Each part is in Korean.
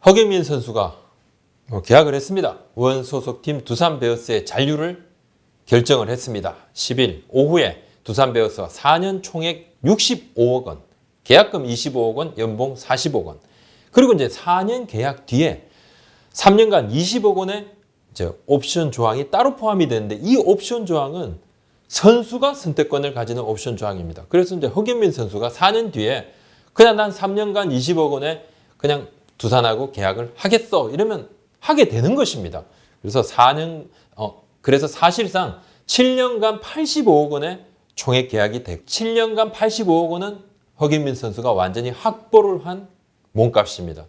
허경민 선수가 계약을 했습니다. 원 소속팀 두산 베어스의 잔류를 결정을 했습니다. 10일 오후에 두산 베어스와 4년 총액 65억 원, 계약금 25억 원, 연봉 40억 원. 그리고 이제 4년 계약 뒤에 3년간 20억 원의 이제 옵션 조항이 따로 포함이 되는데 이 옵션 조항은 선수가 선택권을 가지는 옵션 조항입니다. 그래서 이제 허경민 선수가 4년 뒤에 그냥 난 3년간 20억 원에 그냥 두산하고 계약을 하겠어 이러면 하게 되는 것입니다. 그래서 그래서 사실상 7년간 85억 원의 총액 계약이 되고 7년간 85억 원은 허경민 선수가 완전히 확보를 한 몸값입니다.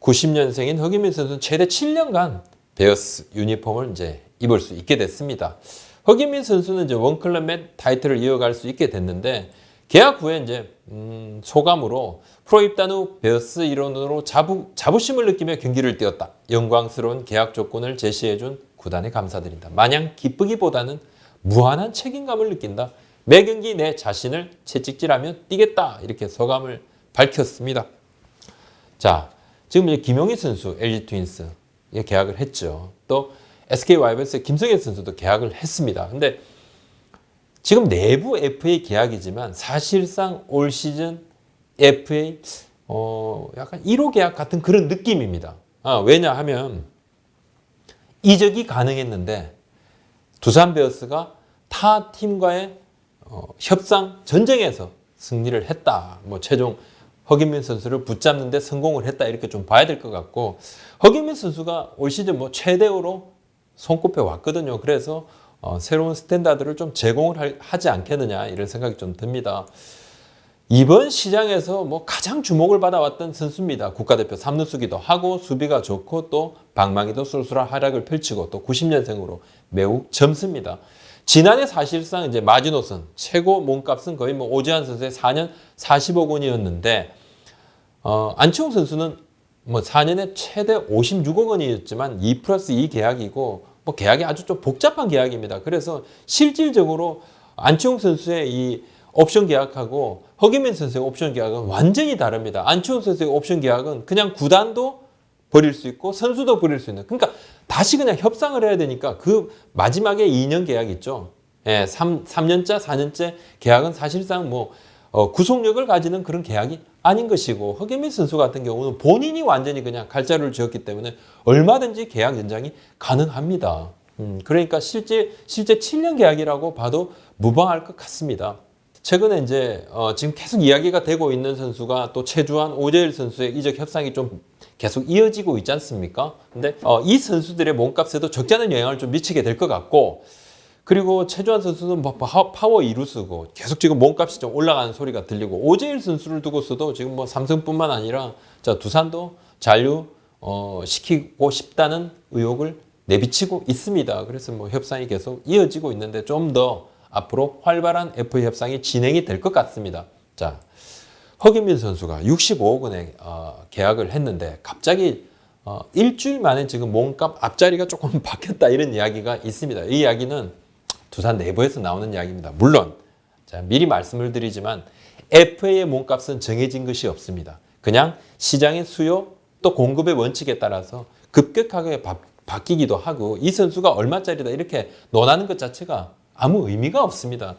90년생인 허경민 선수는 최대 7년간 베어스 유니폼을 이제 입을 수 있게 됐습니다. 허경민 선수는 이제 원클럽 맷 타이틀을 이어갈 수 있게 됐는데 계약 후에 이제 소감으로 프로 입단 후 베어스 일원으로 자부심을 느끼며 경기를 뛰었다. 영광스러운 계약 조건을 제시해준 구단에 감사드린다. 마냥 기쁘기보다는 무한한 책임감을 느낀다. 매 경기 내 자신을 채찍질하며 뛰겠다. 이렇게 소감을 밝혔습니다. 자, 지금 이제 김용희 선수 LG 트윈스 계약을 했죠. 또 SK 와이번스의 김성현 선수도 계약을 했습니다. 근데 지금 내부 FA 계약이지만 사실상 올 시즌 FA 약간 1호 계약 같은 그런 느낌입니다. 왜냐하면 이적이 가능했는데 두산 베어스가 타 팀과의 협상 전쟁에서 승리를 했다. 최종 허경민 선수를 붙잡는 데 성공을 했다. 이렇게 좀 봐야 될 것 같고 허경민 선수가 올 시즌 최대호로 손꼽혀 왔거든요. 그래서 새로운 스탠다드를 좀 제공을 하지 않겠느냐 이런 생각이 좀 듭니다. 이번 시장에서 가장 주목을 받아왔던 선수입니다. 국가대표 3루수기도 하고 수비가 좋고 또 방망이도 쏠쏠한 활약을 펼치고 또 90년생으로 매우 젊습니다. 지난해 사실상 이제 마지노선 최고 몸값은 거의 오지환 선수의 4년 40억 원이었는데 안치홍 선수는 4년에 최대 56억 원이었지만 2+2 계약이고 계약이 아주 좀 복잡한 계약입니다. 그래서 실질적으로 안치홍 선수의 이 옵션 계약하고 허경민 선수의 옵션 계약은 완전히 다릅니다. 안치홍 선수의 옵션 계약은 그냥 구단도 버릴 수 있고 선수도 버릴 수 있는. 그러니까 다시 그냥 협상을 해야 되니까 그 마지막에 2년 계약 있죠. 3년째, 4년째 계약은 사실상 구속력을 가지는 그런 계약이 아닌 것이고 허경민 선수 같은 경우는 본인이 완전히 그냥 갈자를 지었기 때문에 얼마든지 계약 연장이 가능합니다. 그러니까 실제 7년 계약이라고 봐도 무방할 것 같습니다. 최근에 이제 지금 계속 이야기가 되고 있는 선수가 또 최주환, 오재일 선수의 이적 협상이 좀 계속 이어지고 있지 않습니까? 근데 이 선수들의 몸값에도 적지 않은 영향을 좀 미치게 될 것 같고 그리고 최주환 선수는 파워 2루수고 계속 지금 몸값이 좀 올라가는 소리가 들리고 오재일 선수를 두고서도 지금 삼성뿐만 아니라 두산도 잔류 시키고 싶다는 의혹을 내비치고 있습니다. 그래서 협상이 계속 이어지고 있는데 좀 더 앞으로 활발한 FA 협상이 진행이 될 것 같습니다. 자, 허경민 선수가 65억 원에 계약을 했는데 갑자기 일주일 만에 지금 몸값 앞자리가 조금 바뀌었다 이런 이야기가 있습니다. 이 이야기는 두산 내부에서 나오는 이야기입니다. 물론 미리 말씀을 드리지만 FA의 몸값은 정해진 것이 없습니다. 그냥 시장의 수요 또 공급의 원칙에 따라서 급격하게 바뀌기도 하고 이 선수가 얼마짜리다 이렇게 논하는 것 자체가 아무 의미가 없습니다.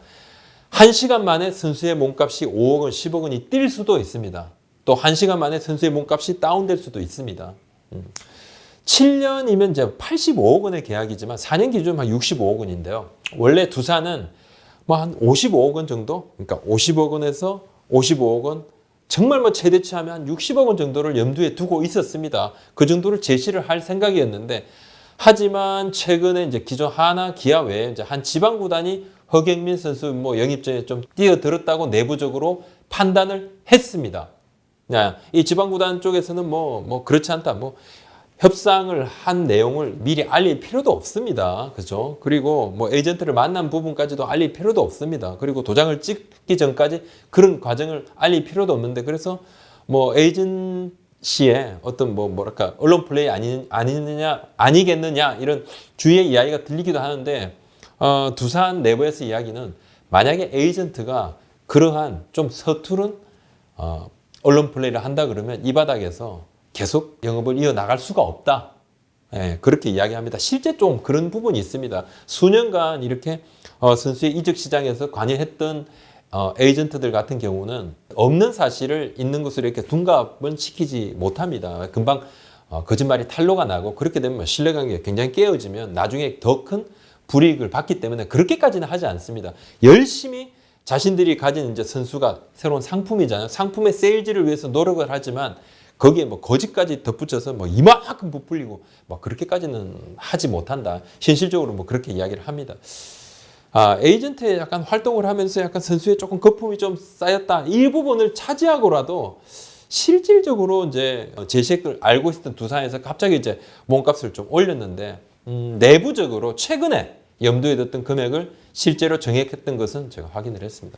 1시간 만에 선수의 몸값이 5억 원, 10억 원이 뛸 수도 있습니다. 또 1시간 만에 선수의 몸값이 다운될 수도 있습니다. 7년이면 이제 85억 원의 계약이지만 4년 기준 한 65억 원인데요. 원래 두산은 한 55억 원 정도, 그러니까 50억 원에서 55억 원, 정말 최대치하면 한 60억 원 정도를 염두에 두고 있었습니다. 그 정도를 제시를 할 생각이었는데, 하지만 최근에 이제 기존 하나, 기아 외에 이제 한 지방 구단이 허경민 선수 영입전에 좀 뛰어들었다고 내부적으로 판단을 했습니다. 이 지방 구단 쪽에서는 그렇지 않다. 협상을 한 내용을 미리 알릴 필요도 없습니다. 그죠? 그리고 에이전트를 만난 부분까지도 알릴 필요도 없습니다. 그리고 도장을 찍기 전까지 그런 과정을 알릴 필요도 없는데 그래서 에이전시의 어떤 언론 플레이 아니겠느냐 이런 주위의 이야기가 들리기도 하는데 두산 내부에서 이야기는 만약에 에이전트가 그러한 좀 서투른 언론 플레이를 한다 그러면 이 바닥에서 계속 영업을 이어나갈 수가 없다. 예, 그렇게 이야기합니다. 실제 좀 그런 부분이 있습니다. 수년간 이렇게 선수의 이적 시장에서 관여했던 에이전트들 같은 경우는 없는 사실을 있는 것으로 이렇게 둔갑은 시키지 못합니다. 금방 거짓말이 탄로가 나고 그렇게 되면 신뢰관계가 굉장히 깨어지면 나중에 더 큰 불이익을 받기 때문에 그렇게까지는 하지 않습니다. 열심히 자신들이 가진 이제 선수가 새로운 상품이잖아요. 상품의 세일즈를 위해서 노력을 하지만 거기에 뭐 거짓까지 덧붙여서 뭐 이만큼 부풀리고 뭐 그렇게까지는 하지 못한다. 현실적으로 뭐 그렇게 이야기를 합니다. 에이전트에 약간 활동을 하면서 약간 선수에 조금 거품이 좀 쌓였다. 이 부분을 차지하고라도 실질적으로 이제 제시액을 알고 있었던 두산에서 갑자기 이제 몸값을 좀 올렸는데 내부적으로 최근에 염두에 뒀던 금액을 실제로 정액했던 것은 제가 확인을 했습니다.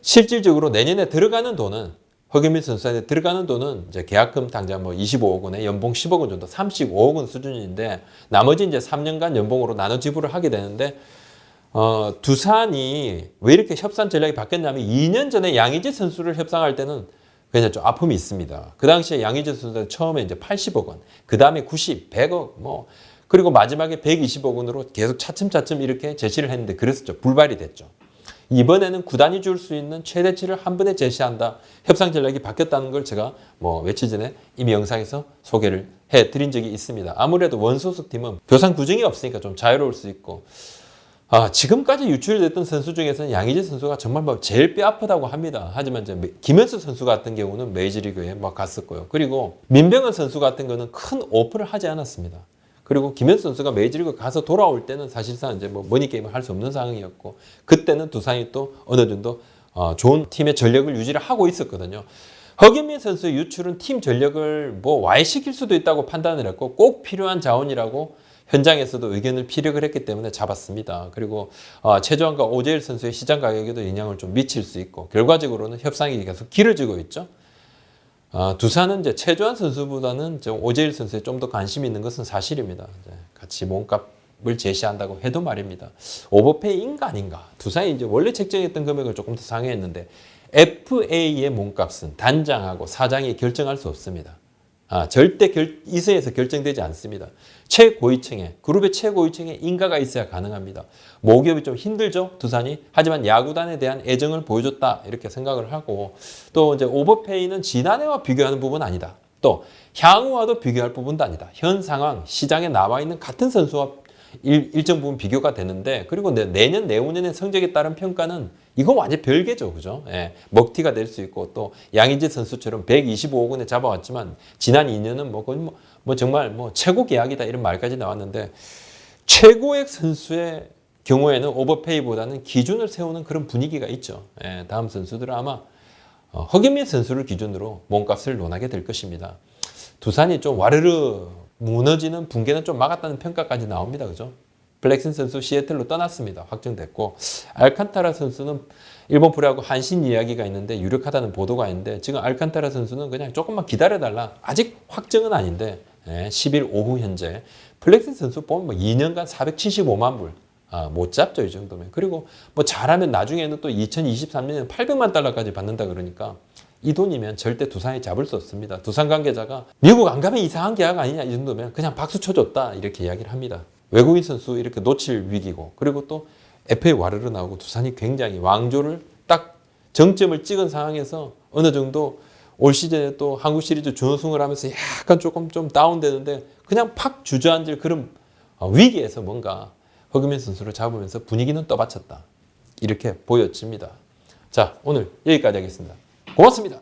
실질적으로 내년에 들어가는 돈은 허경민 선수한테 들어가는 돈은 이제 계약금 당장 뭐 25억 원에 연봉 10억 원 정도 35억 원 수준인데 나머지 이제 3년간 연봉으로 나눠 지불을 하게 되는데 두산이 왜 이렇게 협상 전략이 바뀌었냐면 2년 전에 양의지 선수를 협상할 때는 그냥 좀 아픔이 있습니다. 그 당시에 양의지 선수는 처음에 이제 80억 원, 그 다음에 90, 100억 뭐 그리고 마지막에 120억 원으로 계속 차츰차츰 이렇게 제시를 했는데 그랬었죠. 불발이 됐죠. 이번에는 구단이 줄 수 있는 최대치를 한 번에 제시한다. 협상 전략이 바뀌었다는 걸 제가 뭐 며칠 전에 이미 영상에서 소개를 해드린 적이 있습니다. 아무래도 원소속 팀은 교상 규정이 없으니까 좀 자유로울 수 있고 지금까지 유출됐던 선수 중에서는 양의지 선수가 정말 뭐 제일 뼈아프다고 합니다. 하지만 이제 김현수 선수 같은 경우는 메이저리그에 막 갔었고요. 그리고 민병헌 선수 같은 거는 큰 오프를 하지 않았습니다. 그리고 김현수 선수가 메이저리그 가서 돌아올 때는 사실상 이제 뭐 머니게임을 할 수 없는 상황이었고 그때는 두산이 또 어느 정도 좋은 팀의 전력을 유지를 하고 있었거든요. 허경민 선수의 유출은 팀 전력을 뭐 와해시킬 수도 있다고 판단을 했고 꼭 필요한 자원이라고 현장에서도 의견을 피력을 했기 때문에 잡았습니다. 그리고 최조한과 오재일 선수의 시장 가격에도 영향을 좀 미칠 수 있고 결과적으로는 협상이 계속 길어지고 있죠. 두산은 이제 최조한 선수보다는 오재일 선수에 좀 더 관심이 있는 것은 사실입니다. 같이 몸값을 제시한다고 해도 말입니다. 오버페이인가 아닌가? 두산이 이제 원래 책정했던 금액을 조금 더 상회했는데 FA의 몸값은 단장하고 사장이 결정할 수 없습니다. 절대 이선에서 결정되지 않습니다. 최고위층에 그룹의 최고위층에 인가가 있어야 가능합니다. 모기업이 좀 힘들죠, 두산이. 하지만 야구단에 대한 애정을 보여줬다 이렇게 생각을 하고 또 이제 오버페이는 지난해와 비교하는 부분은 아니다. 또 향후와도 비교할 부분도 아니다. 현 상황 시장에 나와 있는 같은 선수와 일정 부분 비교가 되는데 그리고 내년 내후년의 성적에 따른 평가는 이건 완전 별개죠, 그죠? 예, 먹튀가 될 수 있고 또 양의지 선수처럼 125억 원에 잡아왔지만 지난 2년은 뭐 정말 뭐 최고 계약이다 이런 말까지 나왔는데 최고액 선수의 경우에는 오버페이보다는 기준을 세우는 그런 분위기가 있죠. 예, 다음 선수들은 아마 허경민 선수를 기준으로 몸값을 논하게 될 것입니다. 두산이 좀 와르르 무너지는 붕괴는 좀 막았다는 평가까지 나옵니다. 그죠? 블랙슨 선수 시애틀로 떠났습니다. 확정됐고 알칸타라 선수는 일본 프로야구 한신 이야기가 있는데 유력하다는 보도가 있는데 지금 알칸타라 선수는 그냥 조금만 기다려달라. 아직 확정은 아닌데 10일 오후 현재 블랙슨 선수 보면 뭐 2년간 475만 불 못 잡죠, 이 정도면. 그리고 뭐 잘하면 나중에는 또 2023년에 800만 달러까지 받는다 그러니까 이 돈이면 절대 두산이 잡을 수 없습니다. 두산 관계자가 미국 안 가면 이상한 계약 아니냐 이 정도면 그냥 박수 쳐줬다 이렇게 이야기를 합니다. 외국인 선수 이렇게 놓칠 위기고 그리고 또 FA 와르르 나오고 두산이 굉장히 왕조를 딱 정점을 찍은 상황에서 어느 정도 올 시즌에 또 한국 시리즈 준우승을 하면서 약간 조금 좀 다운되는데 그냥 팍 주저앉을 그런 위기에서 뭔가 허경민 선수를 잡으면서 분위기는 떠받쳤다. 이렇게 보여집니다. 자, 오늘 여기까지 하겠습니다. 고맙습니다.